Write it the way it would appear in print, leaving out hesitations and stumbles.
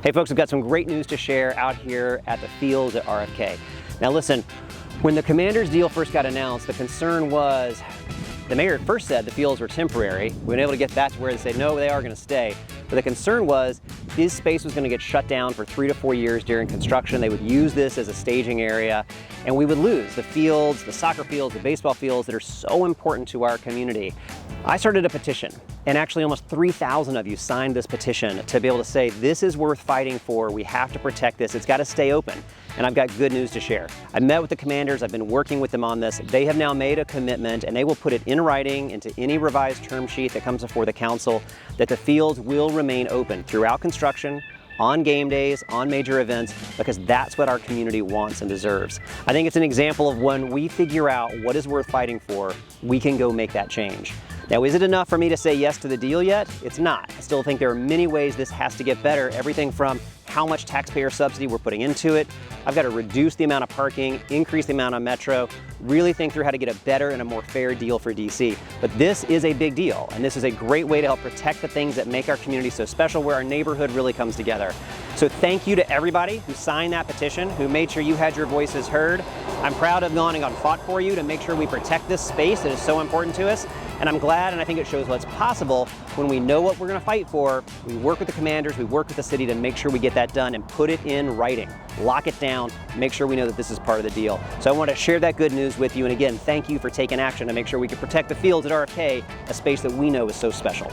Hey folks, we've got some great news to share out here at the fields at RFK. Now listen, when the Commanders deal first got announced, the concern was, the mayor first said the fields were temporary. We've been able to get that to where they say, no, they are gonna stay. But the concern was this space was gonna get shut down for 3 to 4 years during construction. They would use this as a staging area and we would lose the fields, the soccer fields, the baseball fields that are so important to our community. I started a petition, and actually almost 3,000 of you signed this petition to be able to say, this is worth fighting for, we have to protect this, it's got to stay open. And I've got good news to share. I met with the Commanders, I've been working with them on this. They have now made a commitment, and they will put it in writing into any revised term sheet that comes before the council, that the fields will remain open throughout construction, on game days, on major events, because that's what our community wants and deserves. I think it's an example of when we figure out what is worth fighting for, we can go make that change. Now, is it enough for me to say yes to the deal yet? It's not. I still think there are many ways this has to get better. Everything from how much taxpayer subsidy we're putting into it. I've got to reduce the amount of parking, increase the amount of metro, really think through how to get a better and a more fair deal for DC. But this is a big deal, and this is a great way to help protect the things that make our community so special, where our neighborhood really comes together. So thank you to everybody who signed that petition, who made sure you had your voices heard. I'm proud of gone and gone fought for you to make sure we protect this space that is so important to us. And I'm glad, and I think it shows what's possible when we know what we're going to fight for. We work with the Commanders, we work with the city to make sure we get that done and put it in writing. Lock it down, make sure we know that this is part of the deal. So I want to share that good news with you. And again, thank you for taking action to make sure we can protect the fields at RFK, a space that we know is so special.